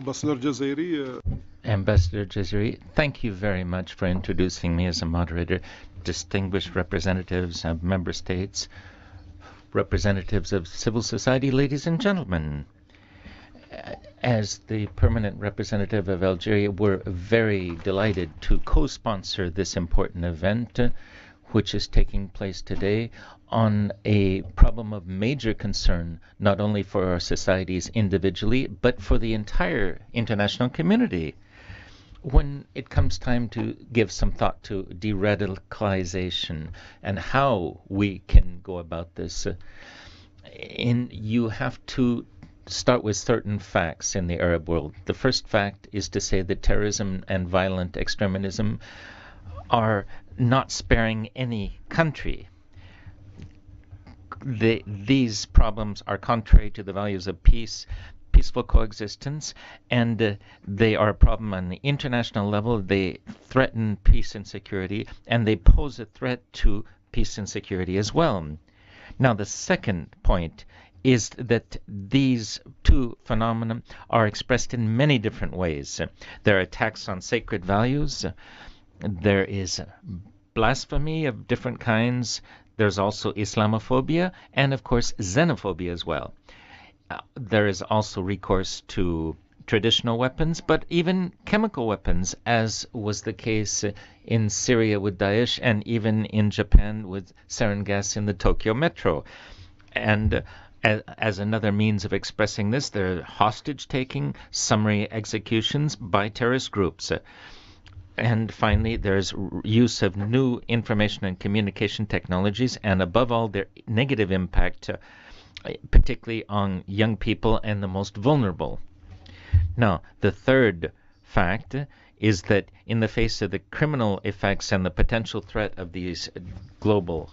Ambassador Jaziri, thank you very much for introducing me as a moderator. Distinguished representatives of member states, representatives of civil society, ladies and gentlemen. As the permanent representative of Algeria, we're very delighted to co-sponsor this important event, which is taking place today on a problem of major concern, not only for our societies individually, but for the entire international community. When it comes time to give some thought to de-radicalization and how we can go about this, you have to start with certain facts in the Arab world. The first fact is to say that terrorism and violent extremism are not sparing any country. These problems are contrary to the values of peace, peaceful coexistence, and they are a problem on the international level. They threaten peace and security, and they pose a threat to peace and security as well. Now, the second point is that these two phenomena are expressed in many different ways. There are attacks on sacred values. There is blasphemy of different kinds. There's also Islamophobia and, of course, xenophobia as well. There is also recourse to traditional weapons, but even chemical weapons, as was the case in Syria with Daesh and even in Japan with sarin gas in the Tokyo metro. And as another means of expressing this, there are hostage-taking, summary executions by terrorist groups. And finally, there's use of new information and communication technologies, and above all, their negative impact, particularly on young people and the most vulnerable. Now, the third fact is that in the face of the criminal effects and the potential threat of these global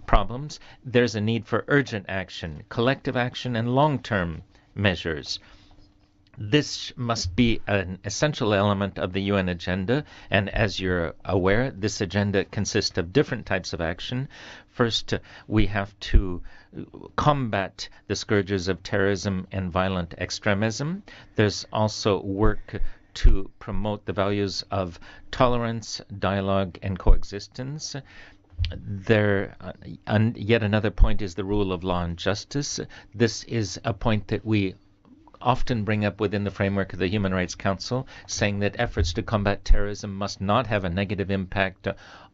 problems, there's a need for urgent action, collective action, and long-term measures. This must be an essential element of the UN agenda, and as you're aware, this agenda consists of different types of action. First, we have to combat the scourges of terrorism and violent extremism. There's also work to promote the values of tolerance, dialogue, and coexistence. Yet another point is the rule of law and justice. This is a point that we often bring up within the framework of the Human Rights Council, saying that efforts to combat terrorism must not have a negative impact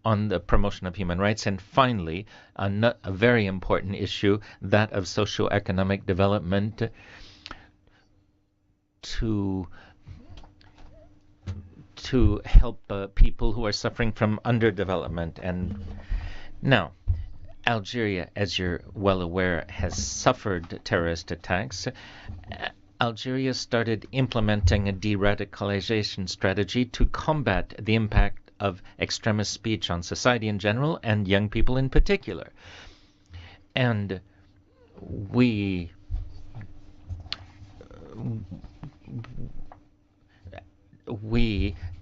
on the promotion of human rights. And finally, a very important issue, that of socio-economic development, to help people who are suffering from underdevelopment. And now, Algeria, as you're well aware, has suffered terrorist attacks. Algeria started implementing a de-radicalization strategy to combat the impact of extremist speech on society in general and young people in particular. And we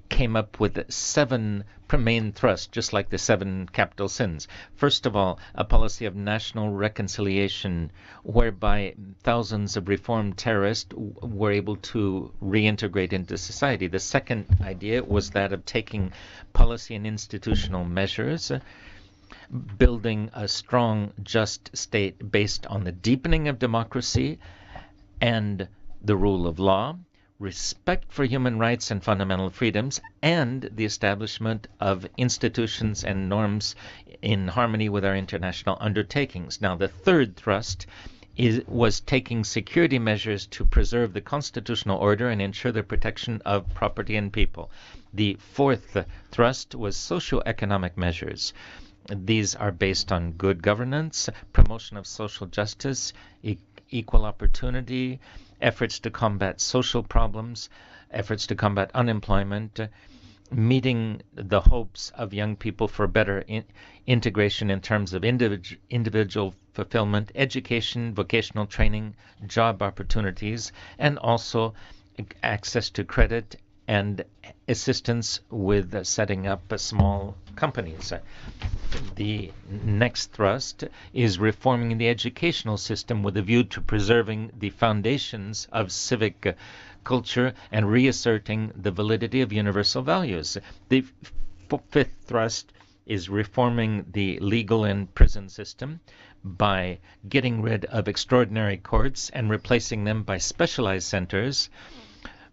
came up with 7 main thrusts, just like the 7 capital sins. First of all, a policy of national reconciliation, whereby thousands of reformed terrorists were able to reintegrate into society. The second idea was that of taking policy and institutional measures, building a strong, just state based on the deepening of democracy and the rule of law, respect for human rights and fundamental freedoms, and the establishment of institutions and norms in harmony with our international undertakings. Now, the third thrust was taking security measures to preserve the constitutional order and ensure the protection of property and people. The fourth thrust was socio-economic measures. These are based on good governance, promotion of social justice, equal opportunity, efforts to combat social problems, efforts to combat unemployment, meeting the hopes of young people for better integration in terms of individual fulfillment, education, vocational training, job opportunities, and also access to credit and assistance with setting up small companies. The next thrust is reforming the educational system with a view to preserving the foundations of civic culture and reasserting the validity of universal values. The fifth thrust is reforming the legal and prison system by getting rid of extraordinary courts and replacing them by specialized centers,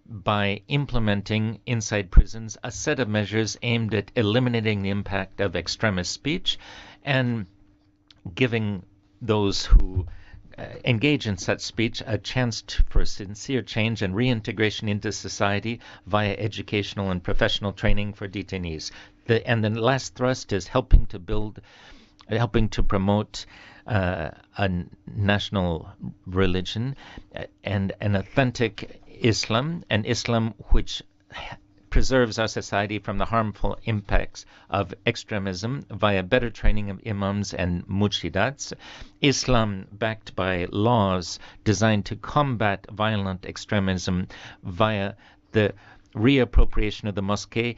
by implementing inside prisons a set of measures aimed at eliminating the impact of extremist speech and giving those who engage in such speech a chance for sincere change and reintegration into society via educational and professional training for detainees. And the last thrust is helping to promote a national religion and an authentic Islam, an Islam which preserves our society from the harmful impacts of extremism via better training of imams and mujtahidats, Islam backed by laws designed to combat violent extremism via the reappropriation of the mosque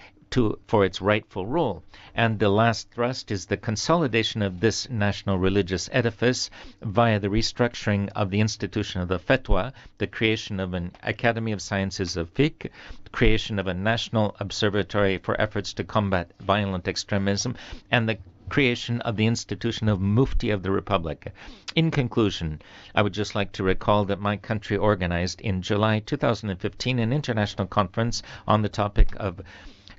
for its rightful role. And the last thrust is the consolidation of this national religious edifice via the restructuring of the institution of the fatwa, the creation of an Academy of Sciences of Fiqh, the creation of a national observatory for efforts to combat violent extremism, and the creation of the institution of Mufti of the Republic. In conclusion, I would just like to recall that my country organized in July 2015 an international conference on the topic of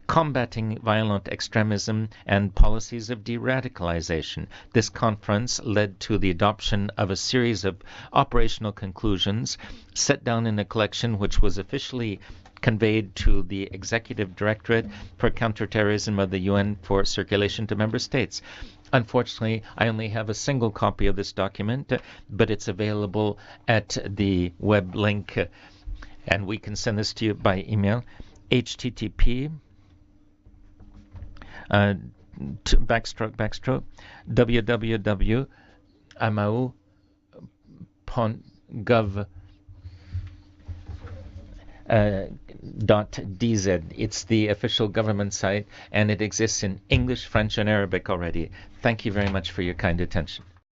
combating violent extremism and policies of de-radicalization. This conference led to the adoption of a series of operational conclusions set down in a collection which was officially conveyed to the Executive Directorate for Counterterrorism of the UN for circulation to member states. Unfortunately, I only have a single copy of this document, but it's available at the web link, and we can send this to you by email, http www.amau.gov.dz. It's the official government site, and it exists in English, French, and Arabic already. Thank you very much for your kind attention.